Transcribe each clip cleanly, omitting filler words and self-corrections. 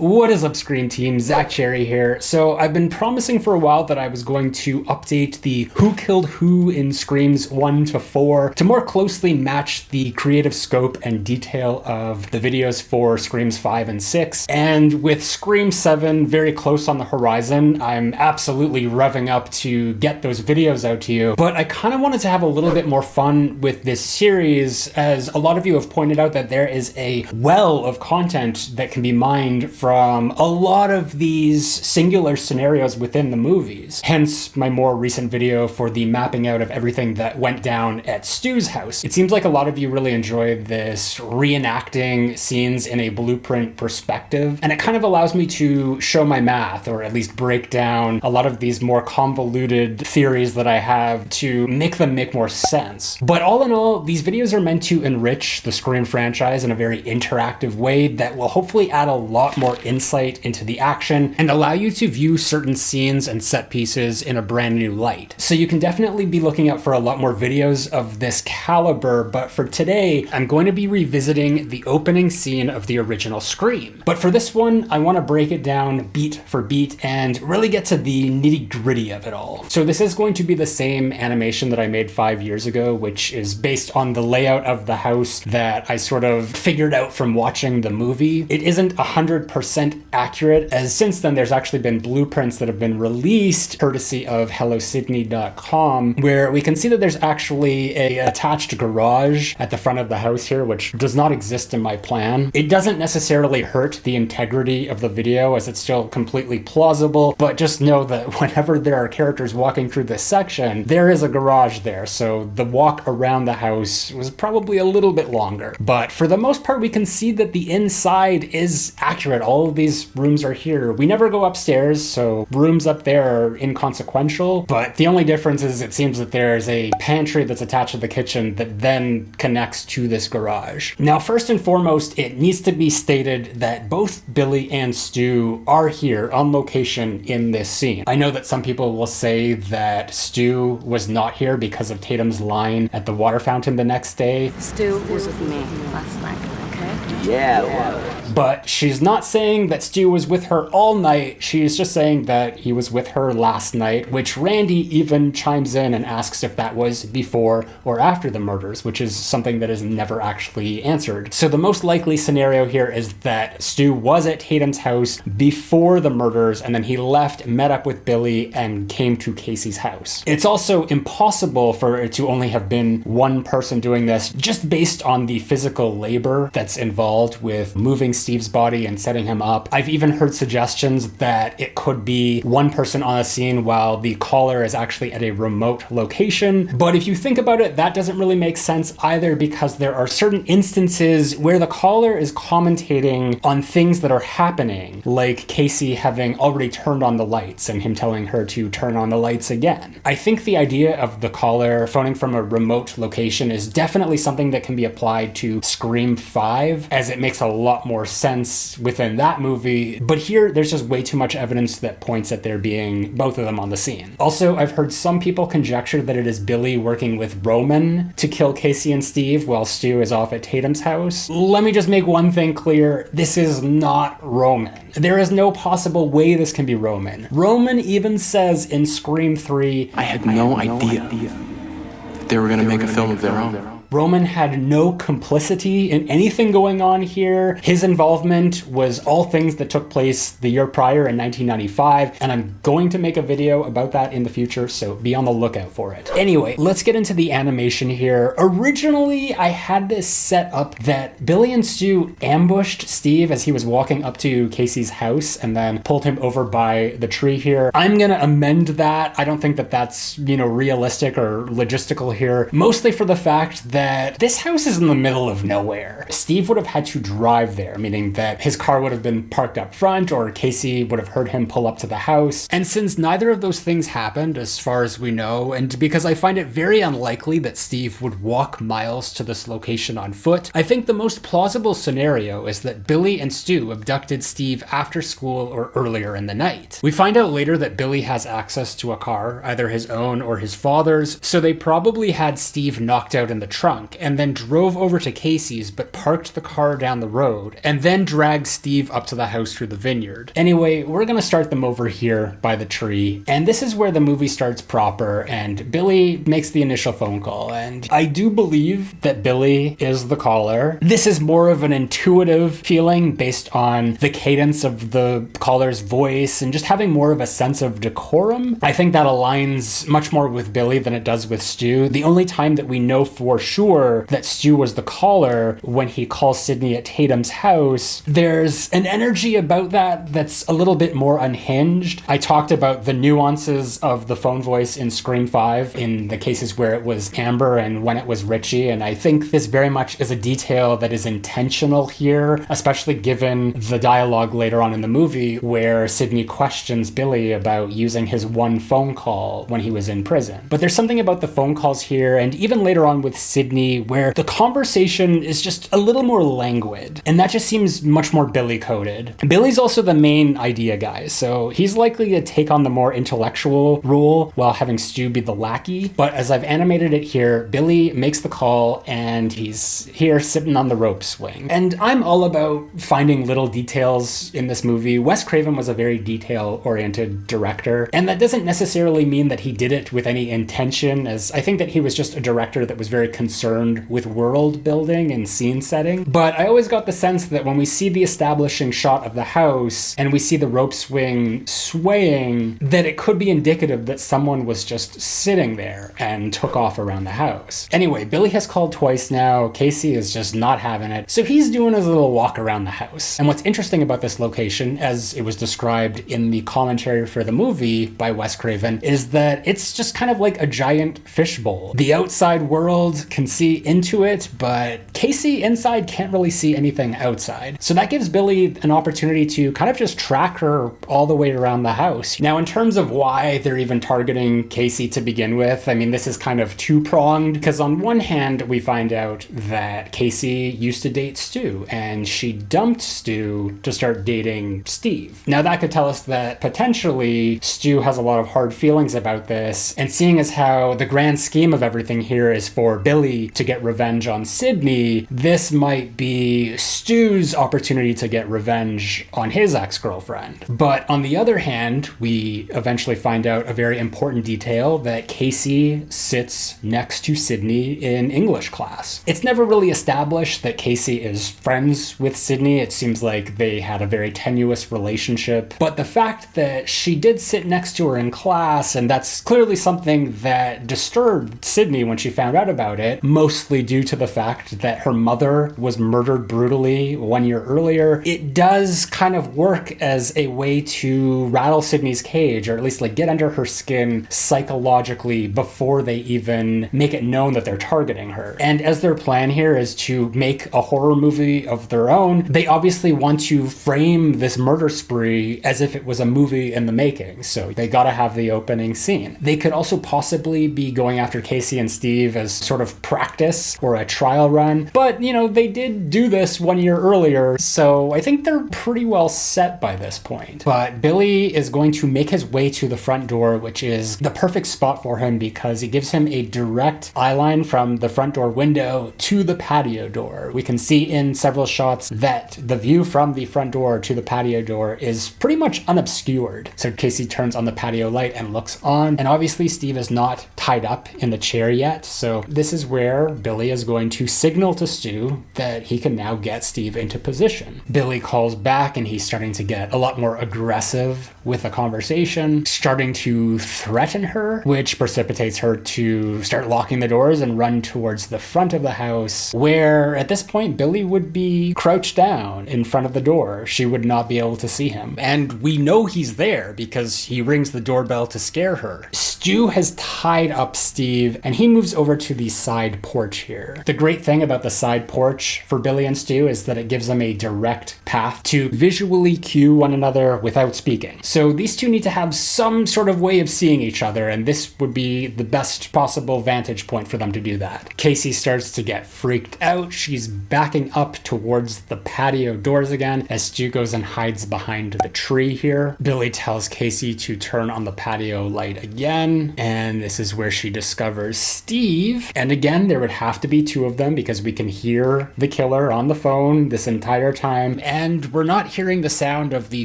What is up, Scream Team? Zach Cherry here. So I've been promising for a while that I was going to update the Who Killed Who in Screams 1 to 4 to more closely match the creative scope and detail of the videos for Screams 5 and 6. And with Scream 7 very close on the horizon, I'm absolutely revving up to get those videos out to you. But I kind of wanted to have a little bit more fun with this series, as a lot of you have pointed out that there is a well of content that can be mined from a lot of these singular scenarios within the movies. Hence my more recent video for the mapping out of everything that went down at Stu's house. It seems like a lot of you really enjoyed this reenacting scenes in a blueprint perspective, and it kind of allows me to show my math, or at least break down a lot of these more convoluted theories that I have to make them make more sense. But all in all, these videos are meant to enrich the Scream franchise in a very interactive way that will hopefully add a lot more insight into the action and allow you to view certain scenes and set pieces in a brand new light. So you can definitely be looking out for a lot more videos of this caliber, but for today, I'm going to be revisiting the opening scene of the original Scream. But for this one, I want to break it down beat for beat and really get to the nitty-gritty of it all. So this is going to be the same animation that I made 5 years ago, which is based on the layout of the house that I sort of figured out from watching the movie. It isn't 100% accurate, as since then there's actually been blueprints that have been released courtesy of HelloSydney.com, where we can see that there's actually a attached garage at the front of the house here, which does not exist in my plan. It doesn't necessarily hurt the integrity of the video, as it's still completely plausible, but just know that whenever there are characters walking through this section, there is a garage there, so the walk around the house was probably a little bit longer. But for the most part, we can see that the inside is accurate. All of these rooms are here. We never go upstairs, so rooms up there are inconsequential, but the only difference is it seems that there's a pantry that's attached to the kitchen that then connects to this garage. Now, first and foremost, it needs to be stated that both Billy and Stu are here on location in this scene. I know that some people will say that Stu was not here because of Tatum's line at the water fountain the next day. Stu was with me last night, okay? Yeah, it was. But she's not saying that Stu was with her all night. She's just saying that he was with her last night, which Randy even chimes in and asks if that was before or after the murders, which is something that is never actually answered. So the most likely scenario here is that Stu was at Tatum's house before the murders, and then he left, met up with Billy, and came to Casey's house. It's also impossible for it to only have been one person doing this, just based on the physical labor that's involved with moving Steve's body and setting him up. I've even heard suggestions that it could be one person on a scene while the caller is actually at a remote location. But if you think about it, that doesn't really make sense either, because there are certain instances where the caller is commentating on things that are happening, like Casey having already turned on the lights and him telling her to turn on the lights again. I think the idea of the caller phoning from a remote location is definitely something that can be applied to Scream 5, as it makes a lot more sense within that movie, but here there's just way too much evidence that points at there being both of them on the scene. Also, I've heard some people conjecture that it is Billy working with Roman to kill Casey and Steve while Stu is off at Tatum's house. Let me just make one thing clear: this is not Roman. There is no possible way this can be Roman. Roman even says in Scream 3, I had no idea that they were going to make a film of their own. Roman had no complicity in anything going on here. His involvement was all things that took place the year prior in 1995, and I'm going to make a video about that in the future, so be on the lookout for it. Anyway, let's get into the animation here. Originally, I had this set up that Billy and Stu ambushed Steve as he was walking up to Casey's house and then pulled him over by the tree here. I'm gonna amend that. I don't think that that's, realistic or logistical here, mostly for the fact that this house is in the middle of nowhere. Steve would have had to drive there, meaning that his car would have been parked up front, or Casey would have heard him pull up to the house. And since neither of those things happened, as far as we know, and because I find it very unlikely that Steve would walk miles to this location on foot, I think the most plausible scenario is that Billy and Stu abducted Steve after school or earlier in the night. We find out later that Billy has access to a car, either his own or his father's, so they probably had Steve knocked out in the trunk trunk and then drove over to Casey's but parked the car down the road and then dragged Steve up to the house through the vineyard. Anyway, we're gonna start them over here by the tree, and this is where the movie starts proper, and Billy makes the initial phone call, and I do believe that Billy is the caller. This is more of an intuitive feeling based on the cadence of the caller's voice and just having more of a sense of decorum. I think that aligns much more with Billy than it does with Stu. The only time that we know for sure that Stu was the caller when he calls Sidney at Tatum's house, there's an energy about that that's a little bit more unhinged. I talked about the nuances of the phone voice in Scream 5 in the cases where it was Amber and when it was Richie, and I think this very much is a detail that is intentional here, especially given the dialogue later on in the movie where Sidney questions Billy about using his one phone call when he was in prison. But there's something about the phone calls here, and even later on with Sidney, where the conversation is just a little more languid, and that just seems much more Billy coded. Billy's also the main idea guy, so he's likely to take on the more intellectual role while having Stu be the lackey. But as I've animated it here, Billy makes the call and he's here sitting on the rope swing. And I'm all about finding little details in this movie. Wes Craven was a very detail-oriented director, and that doesn't necessarily mean that he did it with any intention, as I think that he was just a director that was very concerned with world building and scene setting. But I always got the sense that when we see the establishing shot of the house and we see the rope swing swaying, that it could be indicative that someone was just sitting there and took off around the house. Anyway, Billy has called twice now. Casey is just not having it, so he's doing his little walk around the house. And what's interesting about this location, as it was described in the commentary for the movie by Wes Craven, is that it's just kind of like a giant fishbowl. The outside world can see into it, but Casey inside can't really see anything outside. So that gives Billy an opportunity to kind of just track her all the way around the house. Now, in terms of why they're even targeting Casey to begin with, I mean, this is kind of two-pronged, because on one hand, we find out that Casey used to date Stu, and she dumped Stu to start dating Steve. Now, that could tell us that potentially Stu has a lot of hard feelings about this, and seeing as how the grand scheme of everything here is for Billy to get revenge on Sidney, this might be Stu's opportunity to get revenge on his ex-girlfriend. But on the other hand, we eventually find out a very important detail, that Casey sits next to Sidney in English class. It's never really established that Casey is friends with Sidney. It seems like they had a very tenuous relationship. But the fact that she did sit next to her in class, and that's clearly something that disturbed Sidney when she found out about it, mostly due to the fact that her mother was murdered brutally 1 year earlier, it does kind of work as a way to rattle Sidney's cage, or at least like get under her skin psychologically before they even make it known that they're targeting her. And as their plan here is to make a horror movie of their own, they obviously want to frame this murder spree as if it was a movie in the making. So they gotta have the opening scene. They could also possibly be going after Casey and Steve as sort of practice or a trial run. But, you know, they did do this 1 year earlier, so I think they're pretty well set by this point. But Billy is going to make his way to the front door, which is the perfect spot for him because it gives him a direct eye line from the front door window to the patio door. We can see in several shots that the view from the front door to the patio door is pretty much unobscured. So Casey turns on the patio light and looks on, and obviously Steve is not tied up in the chair yet, so this is where Billy is going to signal to Stu that he can now get Steve into position. Billy calls back and he's starting to get a lot more aggressive with the conversation, starting to threaten her, which precipitates her to start locking the doors and run towards the front of the house, where at this point Billy would be crouched down in front of the door. She would not be able to see him. And we know he's there because he rings the doorbell to scare her. Stu has tied up Steve and he moves over to the side porch here. The great thing about the side porch for Billy and Stu is that it gives them a direct path to visually cue one another without speaking. So these two need to have some sort of way of seeing each other, and this would be the best possible vantage point for them to do that. Casey starts to get freaked out. She's backing up towards the patio doors again as Stu goes and hides behind the tree here. Billy tells Casey to turn on the patio light again, kitchen, and this is where she discovers Steve. And again, there would have to be two of them because we can hear the killer on the phone this entire time, and we're not hearing the sound of the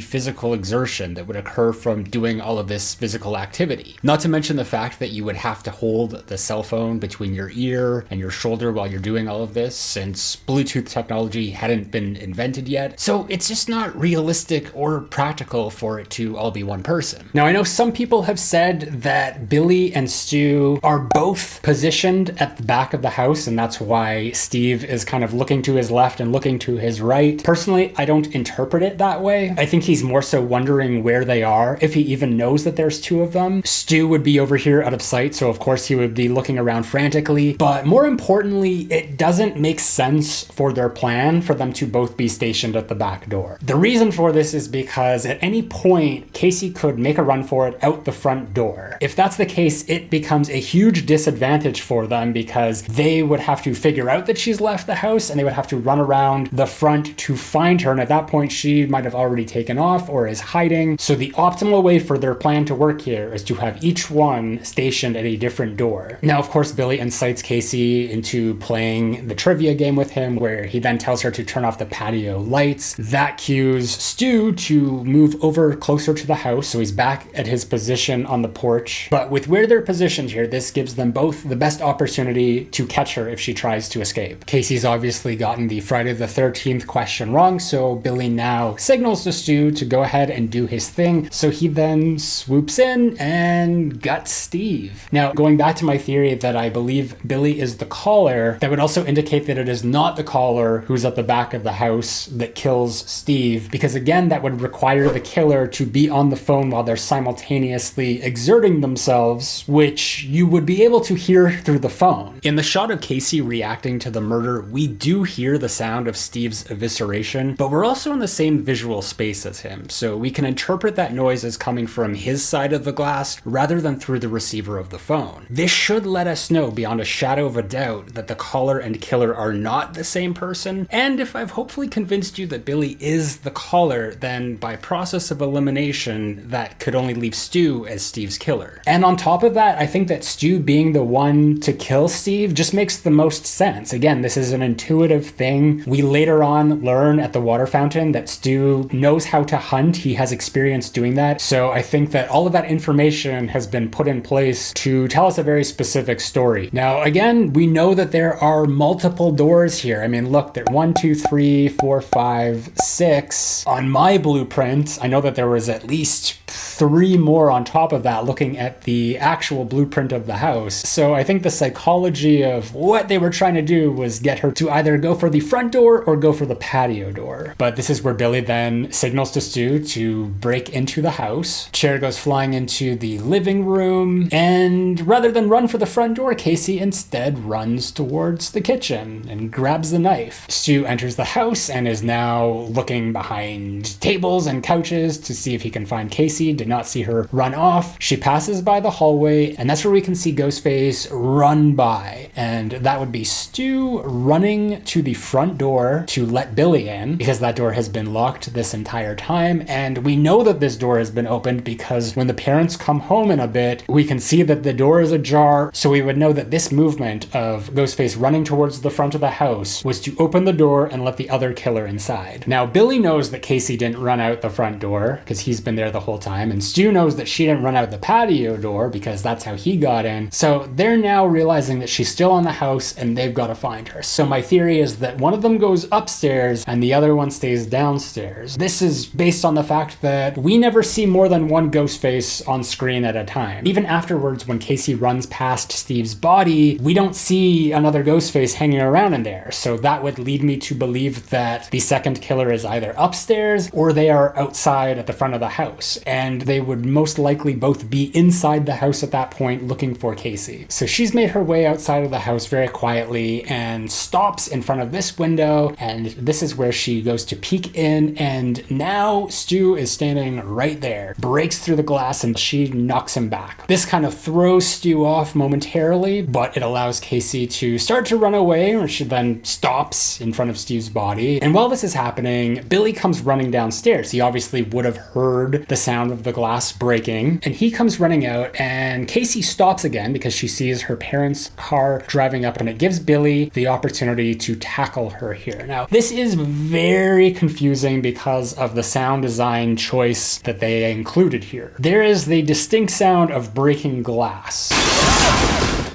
physical exertion that would occur from doing all of this physical activity. Not to mention the fact that you would have to hold the cell phone between your ear and your shoulder while you're doing all of this, since Bluetooth technology hadn't been invented yet. So it's just not realistic or practical for it to all be one person. Now, I know some people have said that Billy and Stu are both positioned at the back of the house, and that's why Steve is kind of looking to his left and looking to his right. Personally, I don't interpret it that way. I think he's more so wondering where they are, if he even knows that there's two of them. Stu would be over here out of sight, so of course he would be looking around frantically. But more importantly, it doesn't make sense for their plan for them to both be stationed at the back door. The reason for this is because at any point, Casey could make a run for it out the front door. If that's the case, it becomes a huge disadvantage for them because they would have to figure out that she's left the house and they would have to run around the front to find her. And at that point, she might have already taken off or is hiding. So the optimal way for their plan to work here is to have each one stationed at a different door. Now, of course, Billy incites Casey into playing the trivia game with him, where he then tells her to turn off the patio lights. That cues Stu to move over closer to the house, so he's back at his position on the porch. But with where they're positioned here, this gives them both the best opportunity to catch her if she tries to escape. Casey's obviously gotten the Friday the 13th question wrong, so Billy now signals to Stu to go ahead and do his thing. So he then swoops in and guts Steve. Now, going back to my theory that I believe Billy is the caller, that would also indicate that it is not the caller who's at the back of the house that kills Steve, because again, that would require the killer to be on the phone while they're simultaneously exerting themselves, which you would be able to hear through the phone. In the shot of Casey reacting to the murder, we do hear the sound of Steve's evisceration, but we're also in the same visual space as him, so we can interpret that noise as coming from his side of the glass rather than through the receiver of the phone. This should let us know beyond a shadow of a doubt that the caller and killer are not the same person, and if I've hopefully convinced you that Billy is the caller, then by process of elimination, that could only leave Stu as Steve's killer. And on top of that, I think that Stu being the one to kill Steve just makes the most sense. Again, this is an intuitive thing. We later on learn at the water fountain that Stu knows how to hunt. He has experience doing that. So I think that all of that information has been put in place to tell us a very specific story. Now, again, we know that there are multiple doors here. I mean, look, there 1, 2, 3, 4, 5, 6. On my blueprint, I know that there was at least 3 more on top of that looking at the actual blueprint of the house. So I think the psychology of what they were trying to do was get her to either go for the front door or go for the patio door. But this is where Billy then signals to Stu to break into the house. Chair goes flying into the living room, and rather than run for the front door, Casey instead runs towards the kitchen and grabs the knife. Stu enters the house and is now looking behind tables and couches to see if he can find Casey. Did not see her run off. She passes by the hallway, and that's where we can see Ghostface run by. And that would be Stu running to the front door to let Billy in, because that door has been locked this entire time. And we know that this door has been opened because when the parents come home in a bit, we can see that the door is ajar. So we would know that this movement of Ghostface running towards the front of the house was to open the door and let the other killer inside. Now, Billy knows that Casey didn't run out the front door because he's been there the whole time, and Stu knows that she didn't run out the patio door because that's how he got in. So they're now realizing that she's still in the house and they've got to find her. So my theory is that one of them goes upstairs and the other one stays downstairs. This is based on the fact that we never see more than one Ghostface on screen at a time. Even afterwards, when Casey runs past Steve's body, we don't see another Ghostface hanging around in there. So that would lead me to believe that the second killer is either upstairs or they are outside at the front of the house. And they would most likely both be inside the house at that point looking for Casey. So she's made her way outside of the house very quietly and stops in front of this window, and this is where she goes to peek in, and now Stu is standing right there, breaks through the glass, and she knocks him back. This kind of throws Stu off momentarily, but it allows Casey to start to run away, where she then stops in front of Stu's body. And while this is happening, Billy comes running downstairs. He obviously would have heard the sound of the glass breaking, and he comes running out, and Casey stops again because she sees her parents' car driving up, and it gives Billy the opportunity to tackle her here. Now, this is very confusing because of the sound design choice that they included here. There is the distinct sound of breaking glass.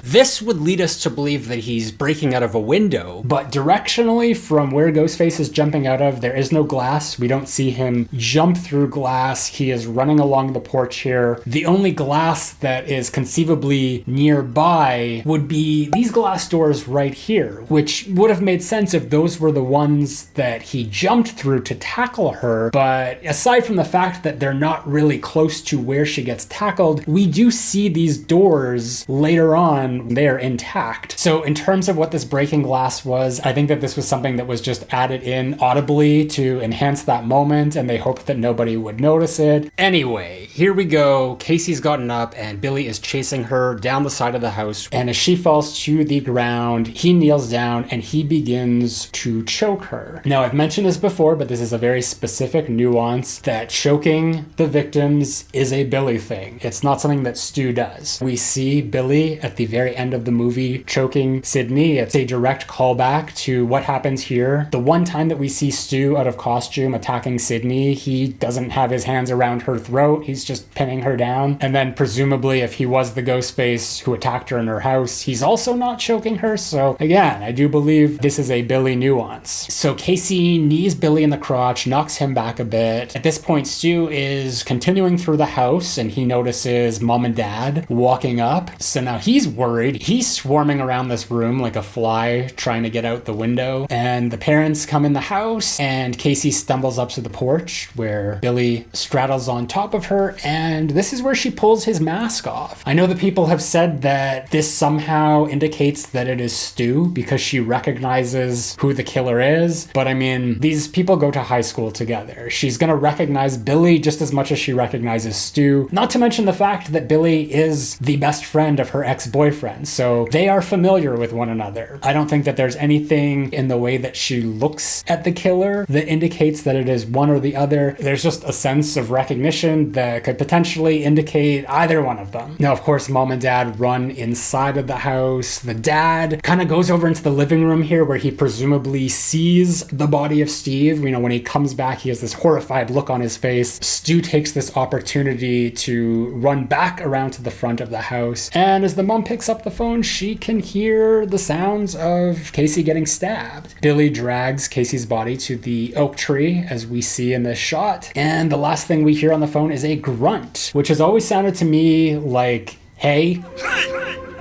This would lead us to believe that he's breaking out of a window, but directionally from where Ghostface is jumping out of, there is no glass. We don't see him jump through glass. He is running along the porch here. The only glass that is conceivably nearby would be these glass doors right here, which would have made sense if those were the ones that he jumped through to tackle her. But aside from the fact that they're not really close to where she gets tackled, we do see these doors later on. They're intact. So in terms of what this breaking glass was, I think that this was something that was just added in audibly to enhance that moment, and they hoped that nobody would notice it. Anyway, here we go. Casey's gotten up and Billy is chasing her down the side of the house, and as she falls to the ground, he kneels down and he begins to choke her. Now, I've mentioned this before, but this is a very specific nuance that choking the victims is a Billy thing. It's not something that Stu does. We see Billy at the very end of the movie choking Sidney. It's a direct callback to what happens here. The one time that we see Stu out of costume attacking Sidney, he doesn't have his hands around her throat. He's just pinning her down. And then presumably if he was the Ghostface who attacked her in her house, he's also not choking her. So again, I do believe this is a Billy nuance. So Casey knees Billy in the crotch, knocks him back a bit. At this point, Stu is continuing through the house and he notices mom and dad walking up. So now he's worried. He's swarming around this room like a fly trying to get out the window. And the parents come in the house and Casey stumbles up to the porch where Billy straddles on top of her, and this is where she pulls his mask off. I know that people have said that this somehow indicates that it is Stu because she recognizes who the killer is, but I mean, these people go to high school together. She's gonna recognize Billy just as much as she recognizes Stu, not to mention the fact that Billy is the best friend of her ex-boyfriend, so they are familiar with one another. I don't think that there's anything in the way that she looks at the killer that indicates that it is one or the other. There's just a sense of recognition that could potentially indicate either one of them. Now, of course, mom and dad run inside of the house. The dad kind of goes over into the living room here where he presumably sees the body of Steve. You know, when he comes back, he has this horrified look on his face. Stu takes this opportunity to run back around to the front of the house, and as the mom picks up the phone, she can hear the sounds of Casey getting stabbed. Billy drags Casey's body to the oak tree, as we see in this shot, and the last thing we hear on the phone is a grunt, which has always sounded to me like, hey.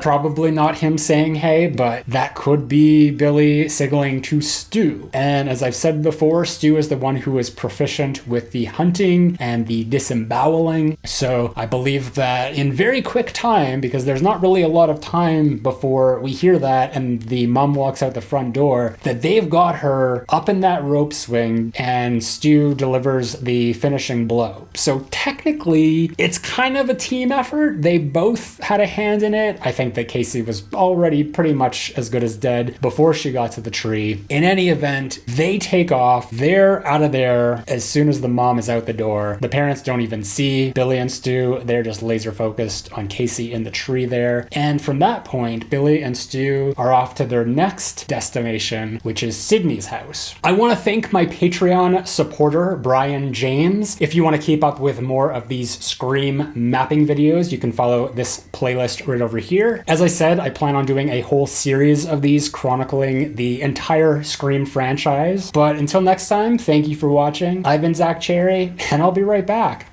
Probably not him saying hey, but that could be Billy signaling to Stu. And as I've said before, Stu is the one who is proficient with the hunting and the disemboweling. So I believe that in very quick time, because there's not really a lot of time before we hear that and the mom walks out the front door, that they've got her up in that rope swing and Stu delivers the finishing blow. So technically, it's kind of a team effort. They both had a hand in it. I think that Casey was already pretty much as good as dead before she got to the tree. In any event, they take off. They're out of there as soon as the mom is out the door. The parents don't even see Billy and Stu. They're just laser focused on Casey in the tree there. And from that point, Billy and Stu are off to their next destination, which is Sidney's house. I want to thank my Patreon supporter, Brian James. If you want to keep up with more of these Scream mapping videos, you can follow this playlist right over here. As I said, I plan on doing a whole series of these chronicling the entire Scream franchise. But until next time, thank you for watching. I've been Zach Cherry, and I'll be right back.